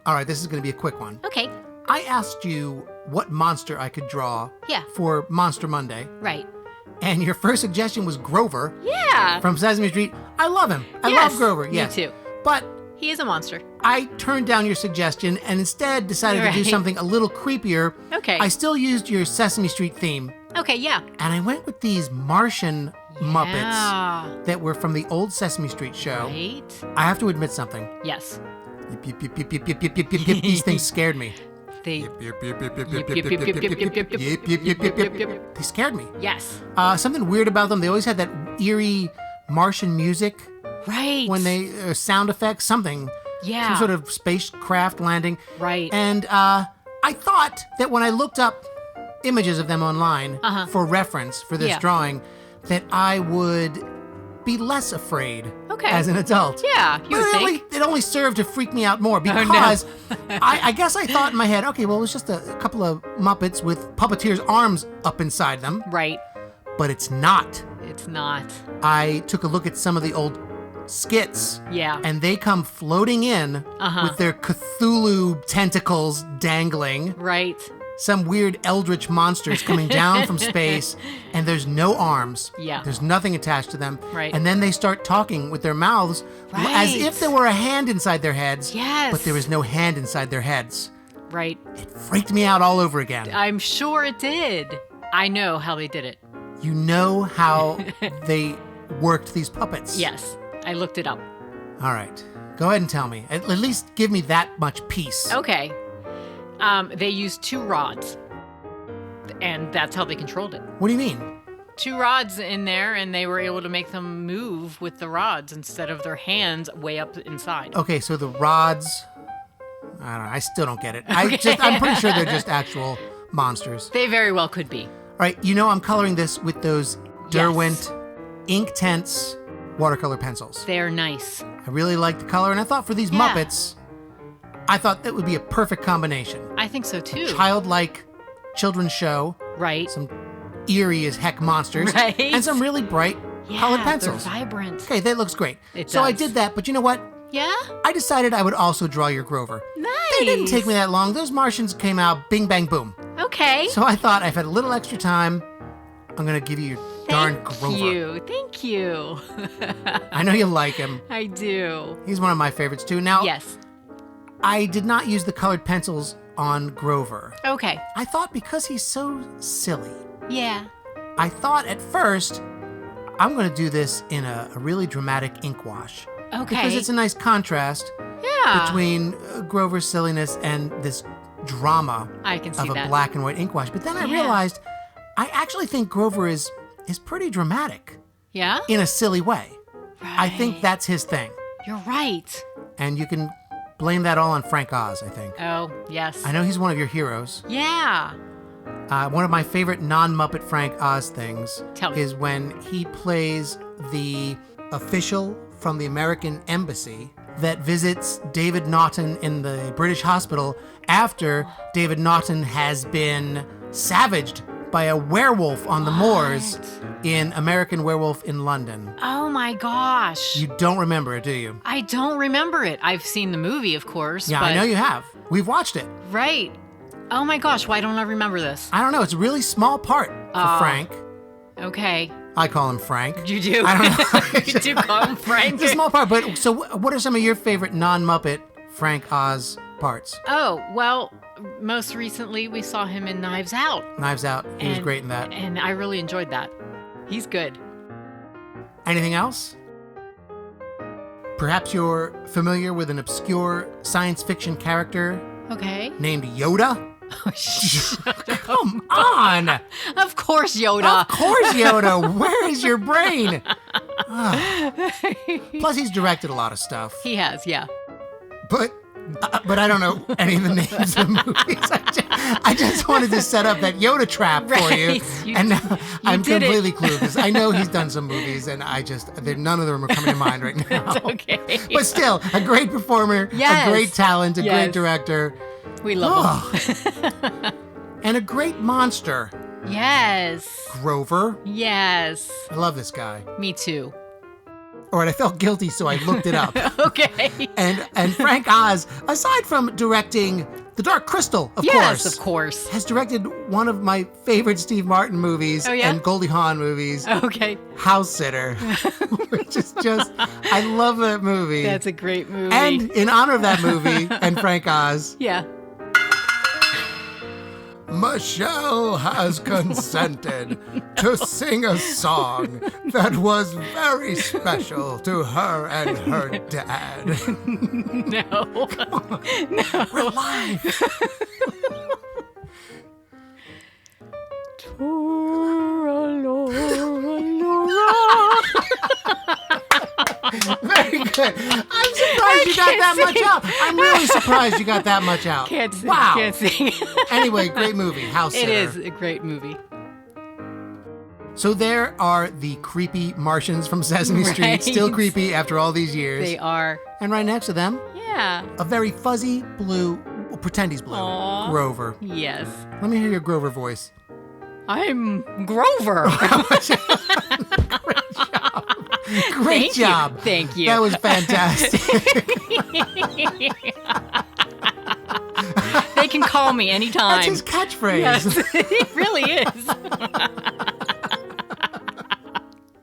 All right, this is going to be a quick one. Okay. I asked you what monster I could draw for Monster Monday. Right. And your first suggestion was Grover. Yeah. From Sesame Street. I love him. I love Grover. Yes. Me too. But he is a monster. I turned down your suggestion and instead decided to do something a little creepier. Okay. I still used your Sesame Street theme. Okay, yeah. And I went with these Martian Muppets that were from the old Sesame Street show. Right. I have to admit something. Yes. These things scared me. They scared me. Yes. Something weird about them. They always had that eerie Martian music. Right. When they sound effects, something. Yeah. Some sort of spacecraft landing. Right. And I thought that when I looked up images of them online for reference for this drawing, that I would be less afraid as an adult. Yeah, you would think. It only served to freak me out more because I guess I thought in my head, okay, well, it was just a couple of Muppets with puppeteers' arms up inside them. Right. But it's not. It's not. I took a look at some of the old skits. Yeah. And they come floating in with their Cthulhu tentacles dangling. Right. Some weird eldritch monsters coming down from space, and there's no arms. Yeah. There's nothing attached to them. Right. And then they start talking with their mouths as if there were a hand inside their heads. Yes. But there was no hand inside their heads. Right. It freaked me out all over again. I'm sure it did. I know how they did it. You know how they worked these puppets? Yes. I looked it up. All right. Go ahead and tell me. At least give me that much peace. Okay. They used 2 rods, and that's how they controlled it. What do you mean? 2 rods in there, and they were able to make them move with the rods instead of their hands way up inside. Okay, so the rods, I don't know, I still don't get it. I'm pretty sure they're just actual monsters. They very well could be. All right, I'm coloring this with those Derwent INKtense Watercolor Pencils. They're nice. I really like the color, and I thought for these Muppets, I thought that would be a perfect combination. I think so too. Childlike children's show. Right. Some eerie as heck monsters. Right. And some really bright colored pencils. They're vibrant. Okay, that looks great. It So I does. did that, but you know what? Yeah? I decided I would also draw your Grover. Nice. It didn't take me that long. Those Martians came out bing, bang, boom. Okay. So I thought I've had a little extra time. I'm going to give you your darn Grover. Thank you. I know you like him. I do. He's one of my favorites too. Now, Yes. I did not use the colored pencils on Grover. Okay. I thought because he's so silly, Yeah. I thought at first, I'm going to do this in a really dramatic ink wash. Okay. Because it's a nice contrast between Grover's silliness and this drama I can see of a black and white ink wash. But then I realized I actually think Grover is pretty dramatic. Yeah? In a silly way. Right. I think that's his thing. You're right. And you can blame that all on Frank Oz, I think. Oh, yes. I know he's one of your heroes. Yeah. One of my favorite non-Muppet Frank Oz things Tell me. is when he plays the official from the American Embassy that visits David Naughton in the British hospital after David Naughton has been savaged by a werewolf on the moors in American Werewolf in London. Oh my gosh. You don't remember it, do you? I don't remember it. I've seen the movie, of course. Yeah, but... I know you have. We've watched it. Right. Oh my gosh, why don't I remember this? I don't know. It's a really small part for Frank. Okay. I call him Frank. You do? I don't know. You do call him Frank? It's a small part, but so what are some of your favorite non-Muppet Frank Oz parts? Oh, well, most recently we saw him in Knives Out. Knives Out. He was great in that. And I really enjoyed that. He's good. Anything else? Perhaps you're familiar with an obscure science fiction character Okay. named Yoda? Oh, Come on! Of course, Yoda. Of course, Yoda. Where is your brain? Plus, he's directed a lot of stuff. He has, yeah. But I don't know any of the names of movies. I just wanted to set up that Yoda trap for you. And now I'm completely clueless. I know he's done some movies, and none of them are coming to mind right now. It's okay. But still, a great performer, Yes. a great talent, a Yes. great director. We love him. And a great monster. Yes. Grover. Yes. I love this guy. Me too. All right, I felt guilty, so I looked it up. Okay. And Frank Oz, aside from directing The Dark Crystal, Yes, of course. has directed one of my favorite Steve Martin movies and Goldie Hawn movies, Okay. Housesitter, which is just, I love that movie. That's a great movie. And in honor of that movie and Frank Oz, yeah. Michelle has consented to sing a song that was very special to her and her dad. No. No. We're live. Very good. I'm surprised you got that much out. I'm really surprised you got that much out. Can't sing. Wow. Can't sing. Anyway, great movie, Housesitter. It is a great movie. So there are the creepy Martians from Sesame Street, Right. still creepy after all these years. They are. And right next to them, Yeah. a very fuzzy blue, well, pretend he's blue, Aw. Grover. Yes. Let me hear your Grover voice. I'm Grover. Great job. Thank you. That was fantastic. They can call me anytime. That's his catchphrase. Yes, it really is.